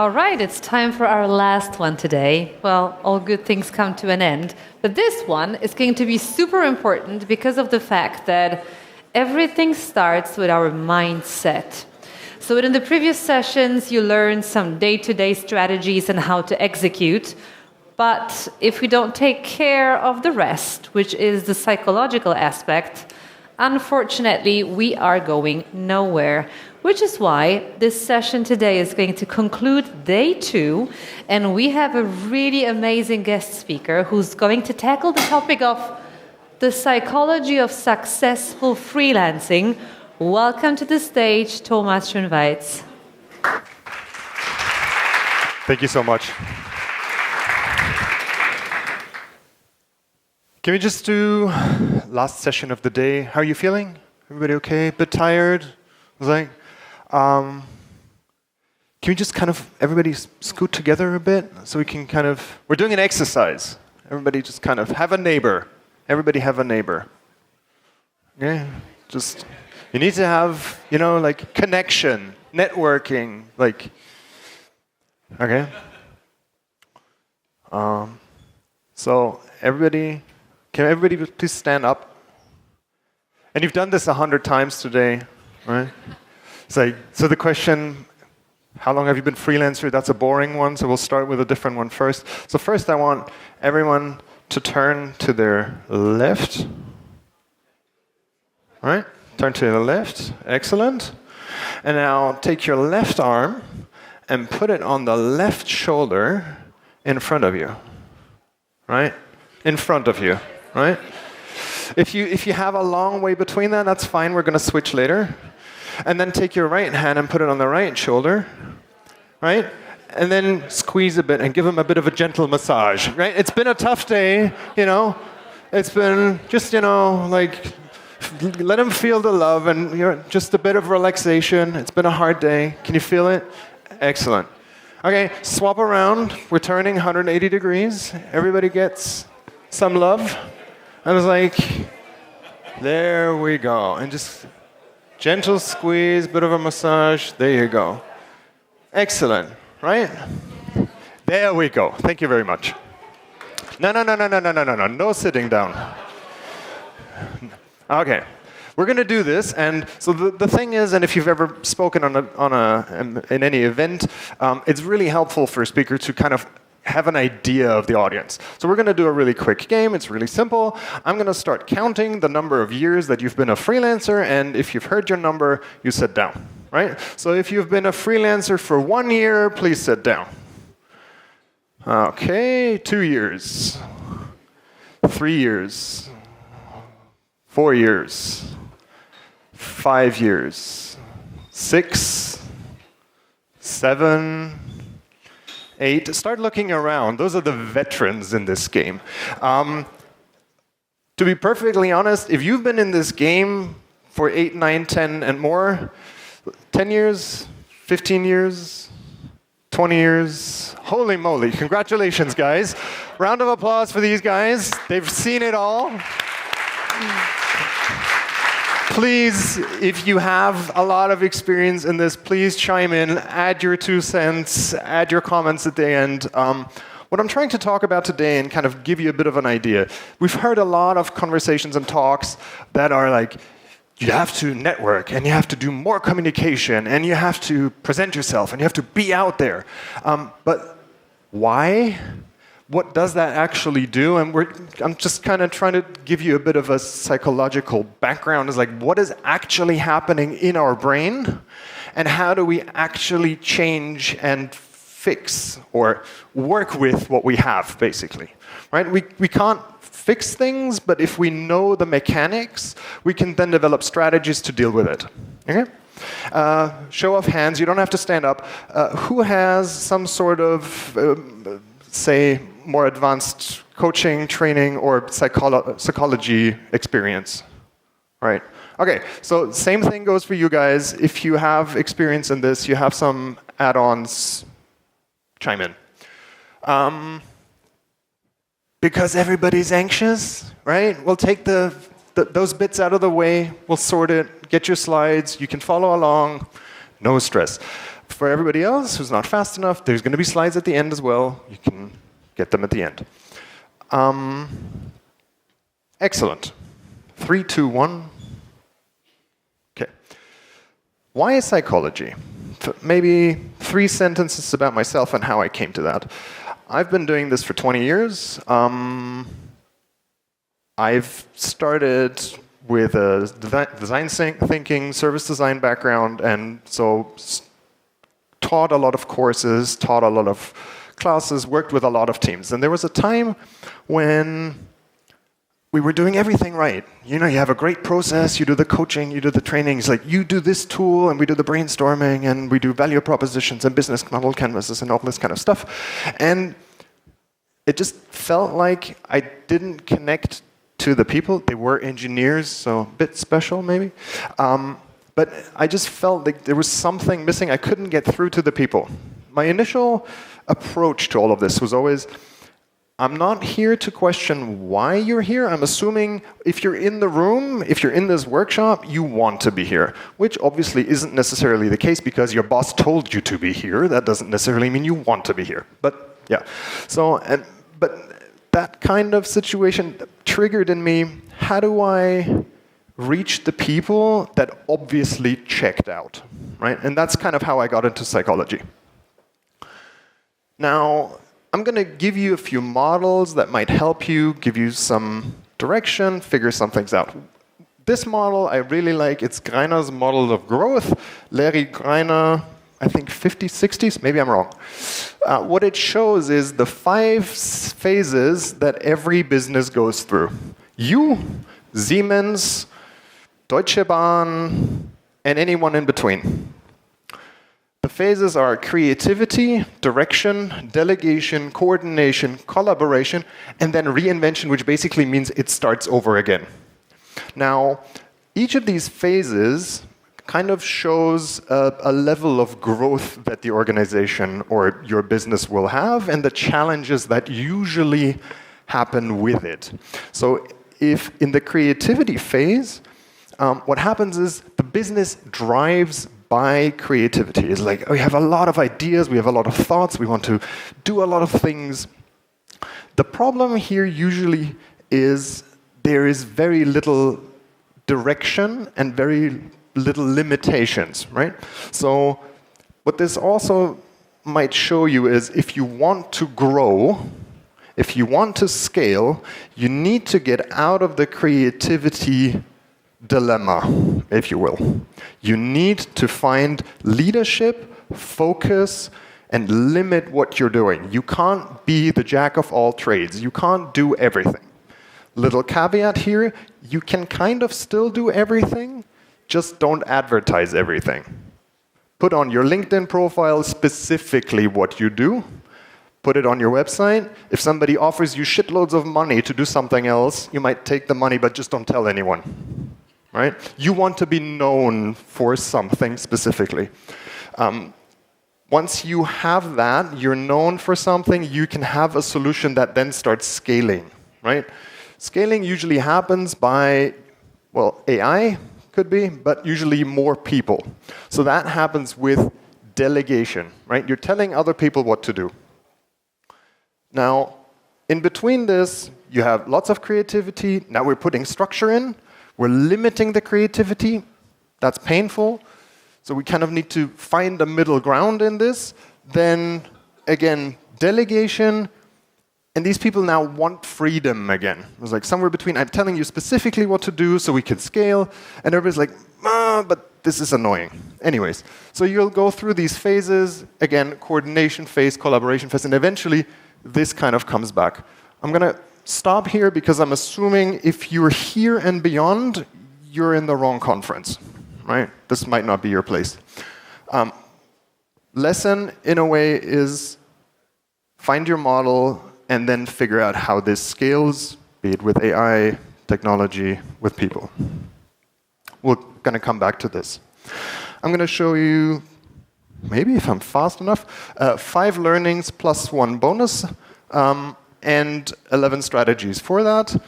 All right, it's time for our last one today. Well, all good things come to an end. But this one is going to be super important because of the fact that everything starts with our mindset. So in the previous sessions, you learned some day-to-day strategies and how to execute. But if we don't take care of the rest, which is the psychological aspect, unfortunately, we are going nowhere. Which is why this session today is going to conclude day 2, and we have a really amazing guest speaker who's going to tackle the topic of the psychology of successful freelancing. Welcome to the stage, Thomas Schönweitz. Thank you so much. Can we just do last session of the day? How are you feeling? Everybody okay? Bit tired? Can we just kind of, everybody scoot together a bit so we can kind of, we're doing an exercise. Everybody just kind of have a neighbor. Everybody have a neighbor. Yeah, just, you need to have, like connection, networking, like, okay. So everybody, can everybody please stand up? And you've done this 100 times today, right? So the question, how long have you been freelancer? That's a boring one, so we'll start with a different one first. So first I want everyone to turn to their left. All right, turn to the left, excellent. And now take your left arm and put it on the left shoulder in front of you, right? In front of you, right? If you have a long way between that, that's fine, we're going to switch later. And then take your right hand and put it on the right shoulder, right? And then squeeze a bit and give them a bit of a gentle massage, right? It's been a tough day, It's been just, like, let them feel the love and just a bit of relaxation. It's been a hard day. Can you feel it? Excellent. Okay, swap around. We're turning 180 degrees. Everybody gets some love. And it's like, there we go. And just gentle squeeze, bit of a massage. There you go. Excellent, right? There we go. Thank you very much. No. No sitting down. Okay. We're going to do this, and so the thing is, and if you've ever spoken in any event, it's really helpful for a speaker to kind of have an idea of the audience. So we're going to do a really quick game. It's really simple. I'm going to start counting the number of years that you've been a freelancer, and if you've heard your number, you sit down, right? So if you've been a freelancer for 1 year, please sit down. Okay, 2 years, 3 years, 4 years, 5 years, 6, 7, 8. Start looking around. Those are the veterans in this game. To be perfectly honest, if you've been in this game for 8, 9, 10 and more, 10 years, 15 years, 20 years, holy moly, congratulations guys. Round of applause for these guys. They've seen it all. Please, if you have a lot of experience in this, please chime in, add your 2 cents, add your comments at the end. What I'm trying to talk about today and kind of give you a bit of an idea, we've heard a lot of conversations and talks that are like, you have to network, and you have to do more communication, and you have to present yourself, and you have to be out there. But why? What does that actually do? And I'm just kind of trying to give you a bit of a psychological background. Is like, what is actually happening in our brain? And how do we actually change and fix or work with what we have, basically? Right? We can't fix things, but if we know the mechanics, we can then develop strategies to deal with it. Okay? Show of hands, you don't have to stand up. Who has some sort of, say, more advanced coaching, training, or psychology experience? Right. Okay, so same thing goes for you guys. If you have experience in this, you have some add-ons, chime in. Because everybody's anxious, right? We'll take those bits out of the way, we'll sort it, get your slides, you can follow along, no stress. For everybody else who's not fast enough, there's going to be slides at the end as well. You can get them at the end. Excellent. 3, 2, 1. Okay. Why is psychology? Maybe 3 sentences about myself and how I came to that. I've been doing this for 20 years. I've started with a design thinking, service design background, and so taught a lot of courses, taught a lot of classes, worked with a lot of teams. And there was a time when we were doing everything right. You know, you have a great process, you do the coaching, you do the training. It's like, you do this tool, and we do the brainstorming, and we do value propositions and business model canvases and all this kind of stuff. And it just felt like I didn't connect to the people. They were engineers, so a bit special maybe. But I just felt like there was something missing. I couldn't get through to the people. My initial approach to all of this was always, I'm not here to question why you're here. I'm assuming if you're in the room, if you're in this workshop, you want to be here, which obviously isn't necessarily the case because your boss told you to be here. That doesn't necessarily mean you want to be here. But yeah, but that kind of situation triggered in me, how do I reach the people that obviously checked out, right? And that's kind of how I got into psychology. Now, I'm going to give you a few models that might help you, give you some direction, figure some things out. This model I really like. It's Greiner's model of growth. Larry Greiner, I think 50s, 60s, maybe I'm wrong. What it shows is the 5 phases that every business goes through. You, Siemens, Deutsche Bahn, and anyone in between. The phases are creativity, direction, delegation, coordination, collaboration, and then reinvention, which basically means it starts over again. Now, each of these phases kind of shows a level of growth that the organization or your business will have and the challenges that usually happen with it. So if in the creativity phase, what happens is the business drives by creativity. It's like, we have a lot of ideas, we have a lot of thoughts, we want to do a lot of things. The problem here usually is there is very little direction and very little limitations, right? So what this also might show you is if you want to grow, if you want to scale, you need to get out of the creativity dilemma, if you will. You need to find leadership, focus, and limit what you're doing. You can't be the jack of all trades. You can't do everything. Little caveat here, you can kind of still do everything, just don't advertise everything. Put on your LinkedIn profile specifically what you do. Put it on your website. If somebody offers you shitloads of money to do something else, you might take the money, but just don't tell anyone. Right? You want to be known for something specifically. Once you have that, you're known for something, you can have a solution that then starts scaling. Right? Scaling usually happens by, well, AI could be, but usually more people. So that happens with delegation. Right? You're telling other people what to do. Now, in between this, you have lots of creativity. Now we're putting structure in. We're limiting the creativity. That's painful. So we kind of need to find a middle ground in this. Then, again, delegation. And these people now want freedom again. It's like somewhere between, I'm telling you specifically what to do so we can scale. And everybody's like, but this is annoying. Anyways, so you'll go through these phases. Again, coordination phase, collaboration phase, and eventually this kind of comes back. I'm going to stop here because I'm assuming if you're here and beyond, you're in the wrong conference, right? This might not be your place. Lesson, in a way, is find your model and then figure out how this scales, be it with AI, technology, with people. We're going to come back to this. I'm going to show you, maybe if I'm fast enough, 5 learnings plus 1 bonus. And 11 strategies for that.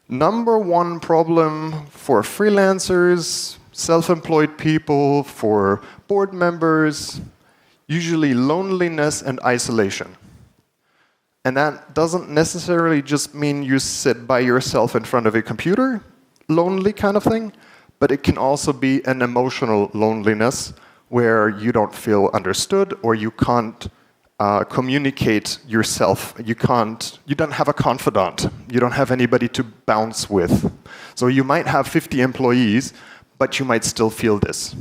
Number 1 problem for freelancers, self-employed people, for board members, usually loneliness and isolation. And that doesn't necessarily just mean you sit by yourself in front of a computer, lonely kind of thing, but it can also be an emotional loneliness where you don't feel understood or you can't communicate yourself. You don't have a confidant. You don't have anybody to bounce with. So you might have 50 employees, but you might still feel this.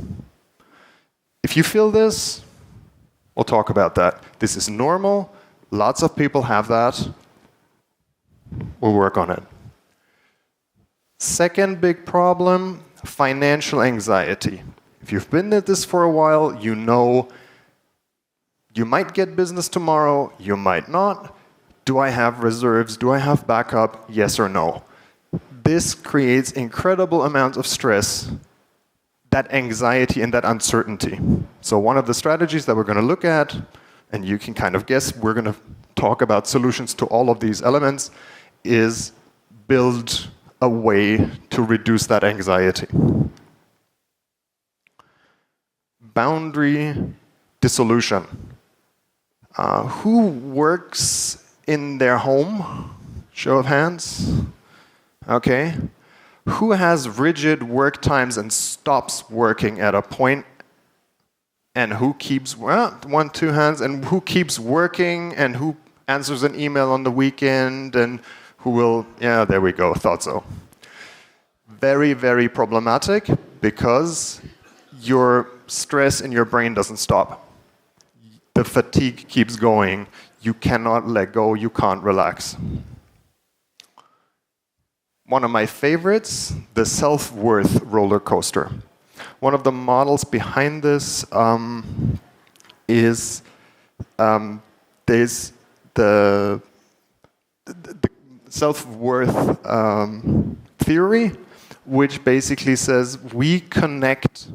If you feel this, we'll talk about that. This is normal. Lots of people have that. We'll work on it. Second big problem, financial anxiety. If you've been at this for a while, you know you might get business tomorrow, you might not. Do I have reserves? Do I have backup? Yes or no? This creates incredible amounts of stress, that anxiety and that uncertainty. So one of the strategies that we're going to look at, and you can kind of guess, we're going to talk about solutions to all of these elements, is build a way to reduce that anxiety. Boundary dissolution. Who works in their home? Show of hands. Okay. Who has rigid work times and stops working at a point? And who keeps, well, 1, 2 hands, and who keeps working and who answers an email on the weekend and who will, yeah, there we go, thought so. Very, very problematic because your stress in your brain doesn't stop. The fatigue keeps going. You cannot let go, you can't relax. One of my favorites, the self-worth roller coaster. One of the models behind this is there's the self-worth theory, which basically says we connect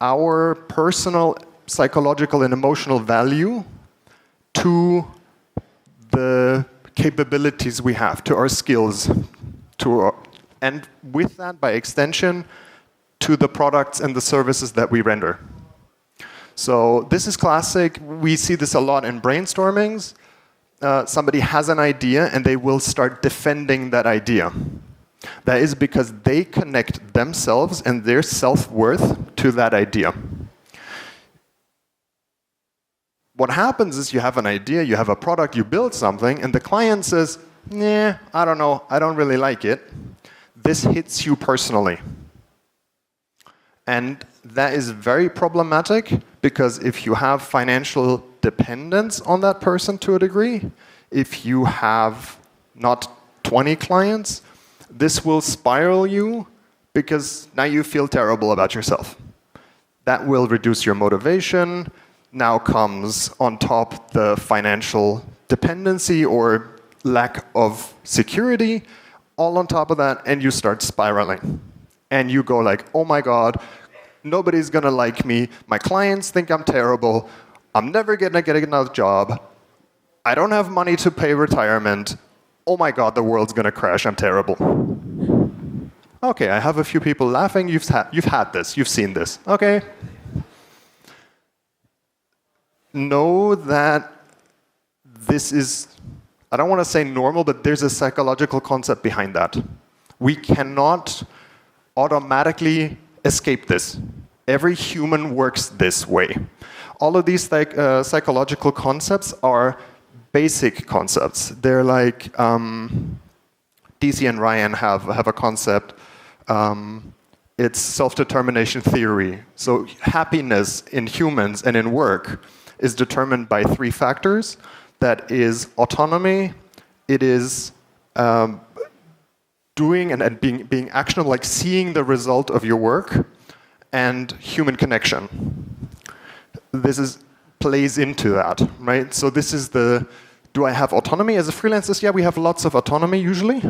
our personal, psychological, and emotional value to the capabilities we have, to our skills, and with that, by extension, to the products and the services that we render. So this is classic. We see this a lot in brainstormings. Somebody has an idea and they will start defending that idea. That is because they connect themselves and their self-worth to that idea. What happens is you have an idea, you have a product, you build something, and the client says, nah, I don't know, I don't really like it. This hits you personally. And that is very problematic because if you have financial dependence on that person to a degree, if you have not 20 clients, this will spiral you because now you feel terrible about yourself. That will reduce your motivation. Now comes on top the financial dependency or lack of security, all on top of that, and you start spiraling. And you go like, oh my God, nobody's gonna like me, my clients think I'm terrible, I'm never gonna get another job, I don't have money to pay retirement, oh my God, the world's gonna crash, I'm terrible. Okay, I have a few people laughing, you've had this, you've seen this, okay. Know that this is, I don't want to say normal, but there's a psychological concept behind that. We cannot automatically escape this. Every human works this way. All of these psychological concepts are basic concepts. They're like, DC and Ryan have a concept, it's self-determination theory. So happiness in humans and in work is determined by 3 factors. That is autonomy, it is doing and being actionable, like seeing the result of your work, and human connection. This plays into that, right? So this is do I have autonomy as a freelancer? Yeah, we have lots of autonomy usually,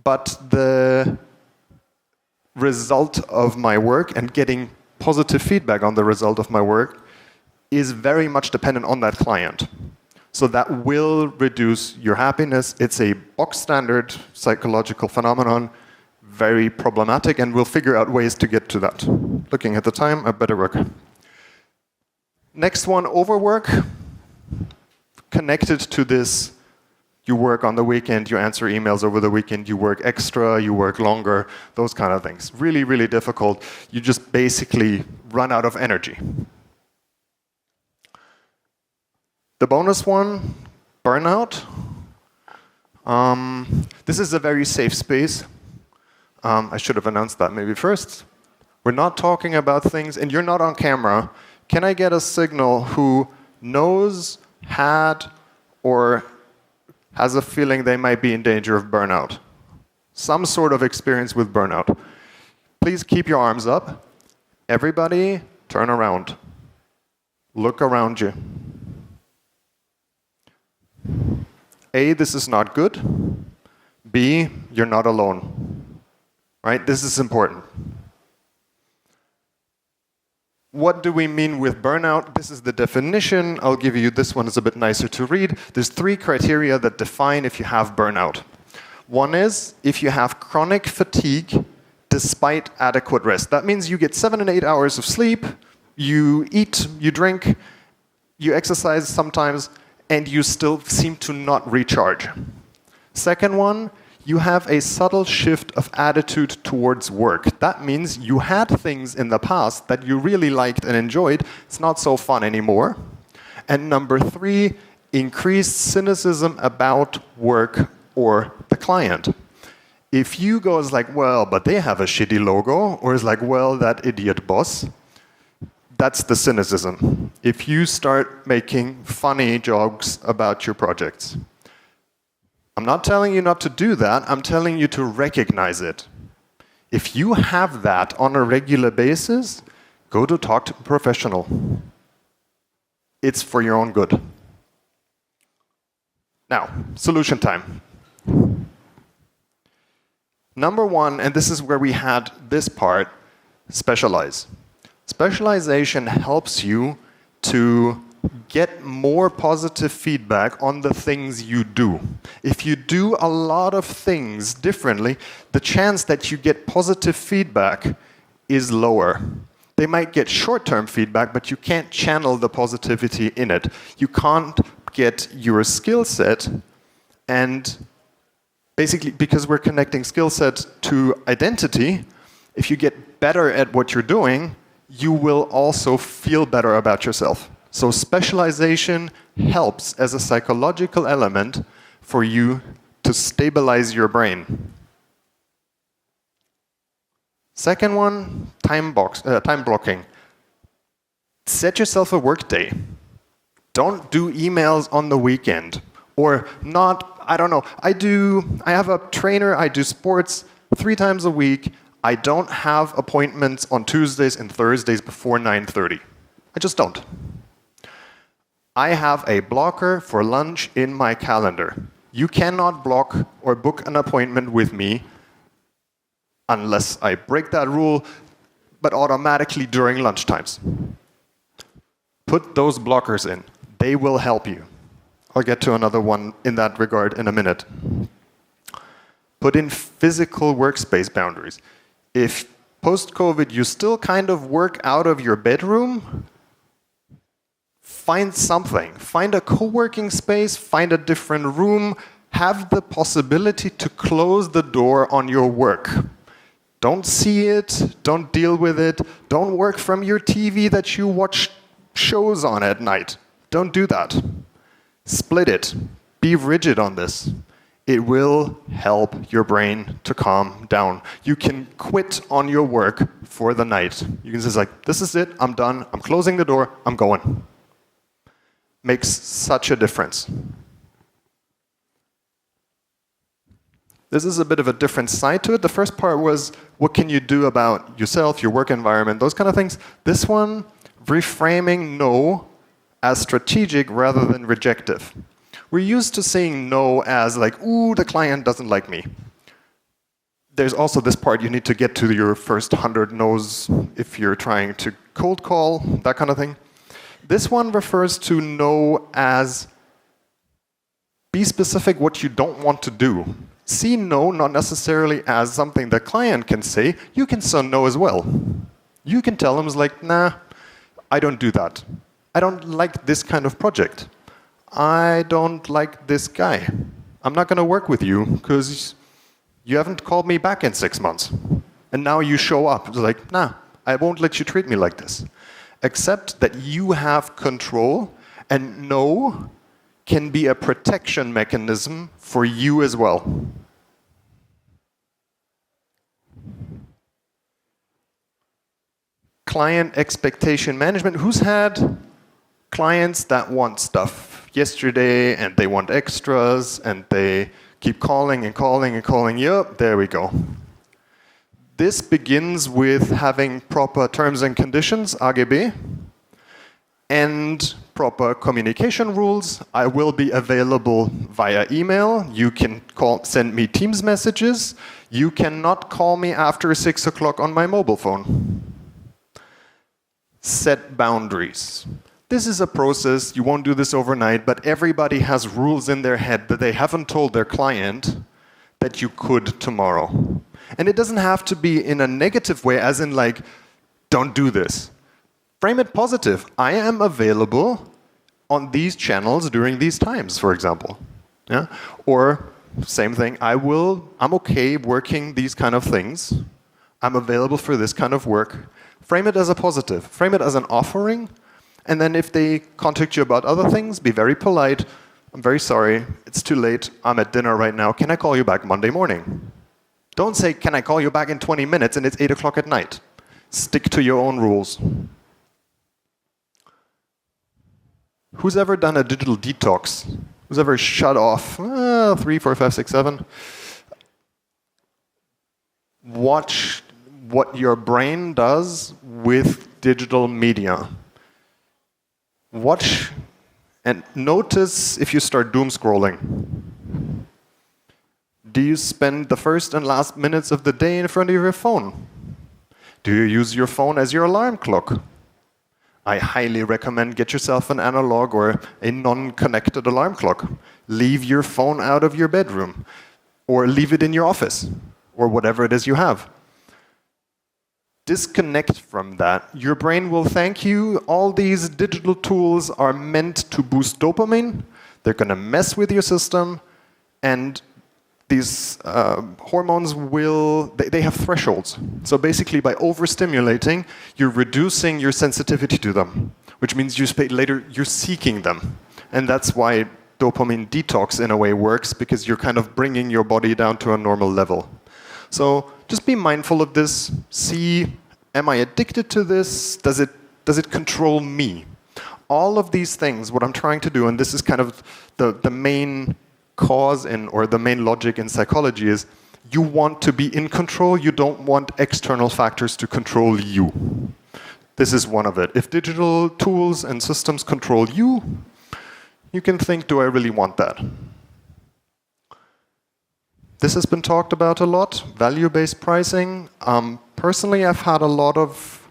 but the result of my work and getting positive feedback on the result of my work is very much dependent on that client. So that will reduce your happiness. It's a box standard psychological phenomenon, very problematic, and we'll figure out ways to get to that. Looking at the time, I better work. Next one, overwork. Connected to this, you work on the weekend, you answer emails over the weekend, you work extra, you work longer, those kind of things. Really, really difficult. You just basically run out of energy. The bonus one, burnout. This is a very safe space. I should have announced that maybe first. We're not talking about things, and you're not on camera. Can I get a signal who knows, had, or has a feeling they might be in danger of burnout? Some sort of experience with burnout. Please keep your arms up. Everybody, turn around. Look around you. A, this is not good. B, you're not alone. Right? This is important. What do we mean with burnout? This is the definition. I'll give you this one is a bit nicer to read. There's 3 criteria that define if you have burnout. One is if you have chronic fatigue despite adequate rest. That means you get 7 and 8 hours of sleep, you eat, you drink, you exercise sometimes, and you still seem to not recharge. Second one, you have a subtle shift of attitude towards work. That means you had things in the past that you really liked and enjoyed. It's not so fun anymore. And number 3, increased cynicism about work or the client. If you go as like, well, but they have a shitty logo, or is like, well, that idiot boss, that's the cynicism. If you start making funny jokes about your projects. I'm not telling you not to do that, I'm telling you to recognize it. If you have that on a regular basis, go to talk to a professional. It's for your own good. Now, solution time. Number 1, and this is where we had this part, specialize. Specialization helps you to get more positive feedback on the things you do. If you do a lot of things differently, the chance that you get positive feedback is lower. They might get short-term feedback, but you can't channel the positivity in it. You can't get your skill set, and basically, because we're connecting skill set to identity, if you get better at what you're doing, you will also feel better about yourself. So specialization helps as a psychological element for you to stabilize your brain. Second one, time blocking. Set yourself a work day. Don't do emails on the weekend. Or not, I don't know, I have a trainer, I do sports 3 times a week. I don't have appointments on Tuesdays and Thursdays before 9:30. I just don't. I have a blocker for lunch in my calendar. You cannot block or book an appointment with me unless I break that rule, but automatically during lunchtimes. Put those blockers in. They will help you. I'll get to another one in that regard in a minute. Put in physical workspace boundaries. If post-COVID you still kind of work out of your bedroom, find something. Find a co-working space, find a different room, have the possibility to close the door on your work. Don't see it, don't deal with it, don't work from your TV that you watch shows on at night. Don't do that. Split it. Be rigid on this. It will help your brain to calm down. You can quit on your work for the night. You can just like, this is it, I'm done, I'm closing the door, I'm going. Makes such a difference. This is a bit of a different side to it. The first part was, what can you do about yourself, your work environment, those kind of things. This one, reframing no as strategic rather than rejective. We're used to saying no as like, ooh, the client doesn't like me. There's also this part you need to get to your first 100 no's if you're trying to cold call, that kind of thing. This one refers to no as be specific what you don't want to do. See no not necessarily as something the client can say. You can say no as well. You can tell them like, nah, I don't do that. I don't like this kind of project. I don't like this guy. I'm not going to work with you because you haven't called me back in 6 months. And now you show up. It's like, nah, I won't let you treat me like this. Accept that you have control, and no can be a protection mechanism for you as well. Client expectation management. Who's had clients that want stuff yesterday and they want extras and they keep calling and calling and calling? Yep, there we go. This begins with having proper terms and conditions, AGB, and proper communication rules. I will be available via email. You can send me Teams messages. You cannot call me after 6 o'clock on my mobile phone. Set boundaries. This is a process. You won't do this overnight, but everybody has rules in their head that they haven't told their client that you could tomorrow. And it doesn't have to be in a negative way, as in like, don't do this. Frame it positive. I am available on these channels during these times, for example. Yeah? Or same thing, I'm okay working these kind of things. I'm available for this kind of work. Frame it as a positive. Frame it as an offering. And then if they contact you about other things, be very polite. I'm very sorry, it's too late. I'm at dinner right now. Can I call you back Monday morning? Don't say, can I call you back in 20 minutes and it's 8 o'clock at night. Stick to your own rules. Who's ever done a digital detox? Who's ever shut off 3, 4, 5, 6, 7? Watch what your brain does with digital media. Watch and notice if you start doom scrolling. Do you spend the first and last minutes of the day in front of your phone? Do you use your phone as your alarm clock? I highly recommend get yourself an analog or a non-connected alarm clock. Leave your phone out of your bedroom, or leave it in your office, or whatever it is you have. Disconnect from that. Your brain will thank you. All these digital tools are meant to boost dopamine. They're going to mess with your system, and these hormones they have thresholds. So basically, by overstimulating, you're reducing your sensitivity to them, which means later you're seeking them. And that's why dopamine detox, in a way, works, because you're kind of bringing your body down to a normal level. So just be mindful of this. See, am I addicted to this? Does it control me? All of these things, what I'm trying to do, and this is kind of the main cause or the main logic in psychology, is you want to be in control. You don't want external factors to control you. This is one of it. If digital tools and systems control you, you can think, do I really want that? This has been talked about a lot, value-based pricing. Personally, I've had a lot of,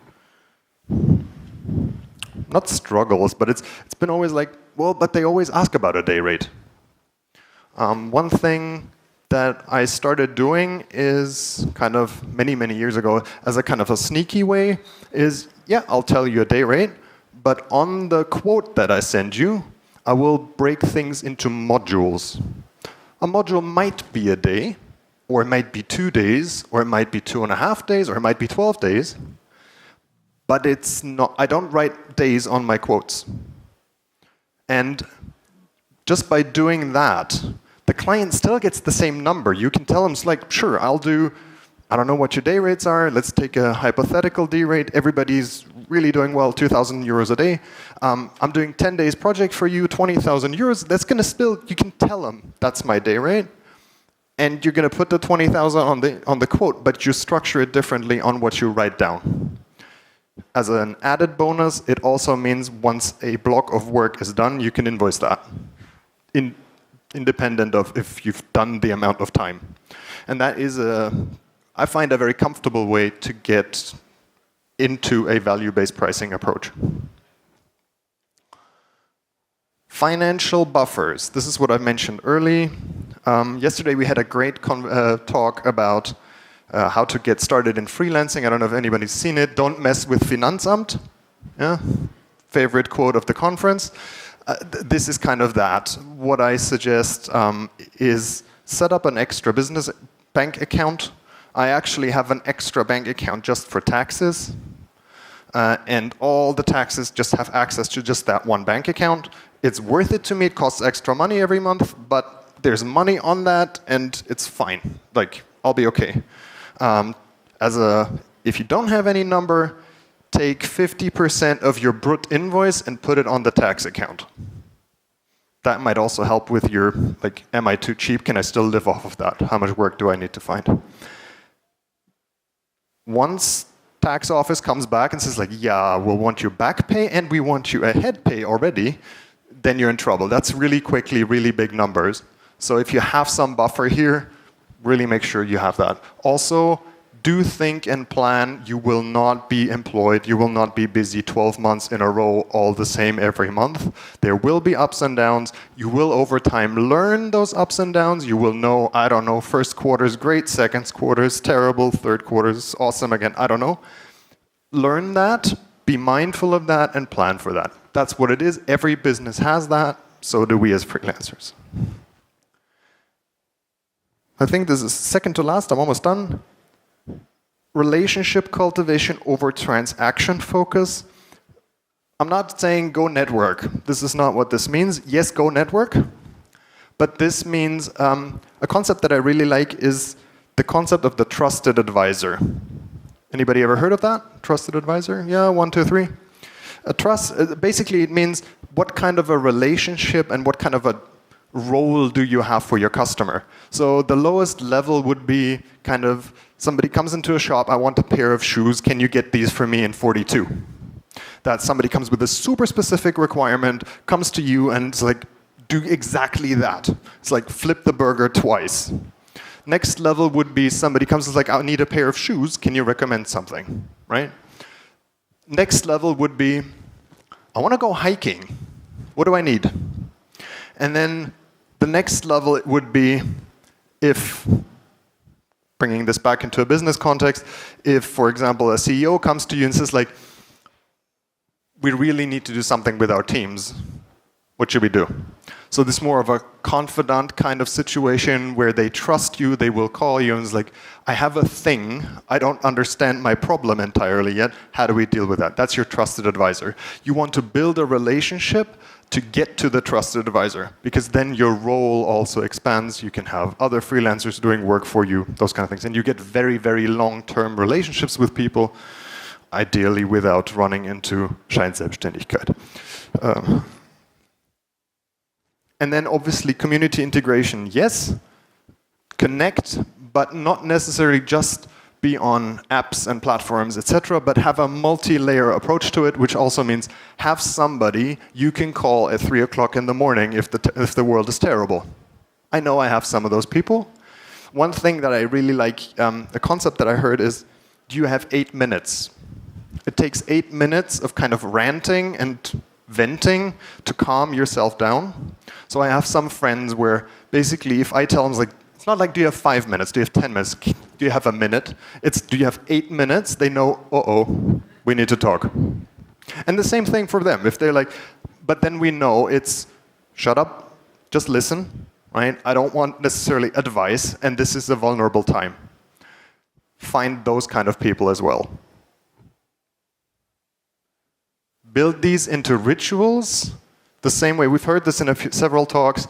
not struggles, but it's been always like, well, but they always ask about a day rate. One thing that I started doing is kind of many, many years ago as a kind of a sneaky way is, yeah, I'll tell you a day rate, but on the quote that I send you, I will break things into modules. A module might be a day, or it might be 2 days, or it might be 2.5 days, or it might be 12 days, but it's not, I don't write days on my quotes. And just by doing that, the client still gets the same number. You can tell them, it's like, sure, I don't know what your day rates are. Let's take a hypothetical day rate. Everybody's really doing well, 2,000 euros a day. I'm doing 10 days project for you, 20,000 euros. That's going to still, you can tell them that's my day rate. And you're going to put the 20,000 on the quote, but you structure it differently on what you write down. As an added bonus, it also means once a block of work is done, you can invoice that, independent of if you've done the amount of time. And that is, I find, a very comfortable way to get into a value-based pricing approach. Financial buffers. This is what I mentioned early. Yesterday we had a great talk about how to get started in freelancing. I don't know if anybody's seen it. Don't mess with Finanzamt. Yeah? favorite quote of the conference. This is kind of that. What I suggest is set up an extra business bank account. I actually have an extra bank account just for taxes. And all the taxes just have access to just that one bank account. It's worth it to me. It costs extra money every month, but there's money on that, and it's fine. Like, I'll be okay. If you don't have any number, take 50% of your brut invoice and put it on the tax account. That might also help with your, like, am I too cheap? Can I still live off of that? How much work do I need to find? Once tax office comes back and says, like, yeah, we'll want your back pay and we want you ahead pay already, then you're in trouble. That's really quickly, really big numbers. So if you have some buffer here, really make sure you have that. Also, do think and plan. You will not be employed. You will not be busy 12 months in a row, all the same every month. There will be ups and downs. You will, over time, learn those ups and downs. You will know, I don't know, first quarter's great, second quarter's terrible, third quarter's awesome again, I don't know. Learn that, be mindful of that, and plan for that. That's what it is. Every business has that. So do we as freelancers. I think this is second to last. I'm almost done. Relationship cultivation over transaction focus. I'm not saying go network. This is not what this means. Yes, go network. But this means a concept that I really like is the concept of the trusted advisor. Anybody ever heard of that? Trusted advisor? Yeah, 1, 2, 3. A trust, basically it means what kind of a relationship and what kind of a role do you have for your customer. So the lowest level would be kind of, somebody comes into a shop, I want a pair of shoes, can you get these for me in 42? That somebody comes with a super specific requirement, comes to you and it's like, do exactly that. It's like flip the burger twice. Next level would be somebody comes and is like, I need a pair of shoes, can you recommend something, right? Next level would be, I want to go hiking. What do I need? And then the next level it would be, if, bringing this back into a business context, if, for example, a CEO comes to you and says, like, we really need to do something with our teams. What should we do? So this is more of a confidant kind of situation where they trust you, they will call you and it's like, I have a thing, I don't understand my problem entirely yet, how do we deal with that? That's your trusted advisor. You want to build a relationship to get to the trusted advisor, because then your role also expands, you can have other freelancers doing work for you, those kind of things, and you get very, very long-term relationships with people, ideally without running into Scheinselbstständigkeit. And then obviously community integration, yes, connect, but not necessarily just be on apps and platforms, etc., but have a multi-layer approach to it, which also means have somebody you can call at 3 o'clock in the morning if the world is terrible. I know I have some of those people. One thing that I really like, a concept that I heard is, do you have 8 minutes? It takes 8 minutes of kind of ranting and venting to calm yourself down. So I have some friends where basically if I tell them, like, it's not like, do you have 5 minutes, do you have 10 minutes, do you have a minute? It's, do you have 8 minutes? They know, uh-oh, we need to talk. And the same thing for them. If they're like, but then we know it's, shut up, just listen, right? I don't want necessarily advice, and this is a vulnerable time. Find those kind of people as well. Build these into rituals. The same way, we've heard this in several talks.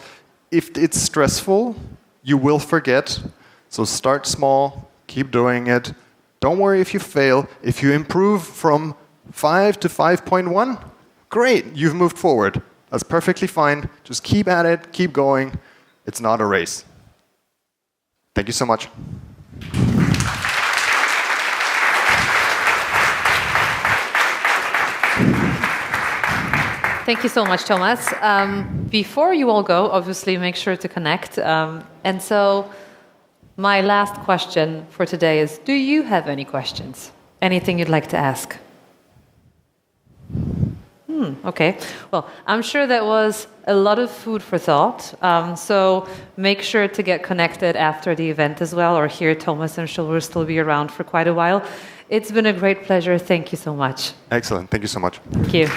If it's stressful, you will forget. So start small, keep doing it. Don't worry if you fail. If you improve from 5 to 5.1, great, you've moved forward. That's perfectly fine. Just keep at it, keep going. It's not a race. Thank you so much. Thank you so much, Thomas. Before you all go, obviously make sure to connect. And so my last question for today is, do you have any questions? Anything you'd like to ask? Okay. Well, I'm sure that was a lot of food for thought. So make sure to get connected after the event as well, or here Thomas and Schul will still be around for quite a while. It's been a great pleasure. Thank you so much. Excellent. Thank you so much. Thank you.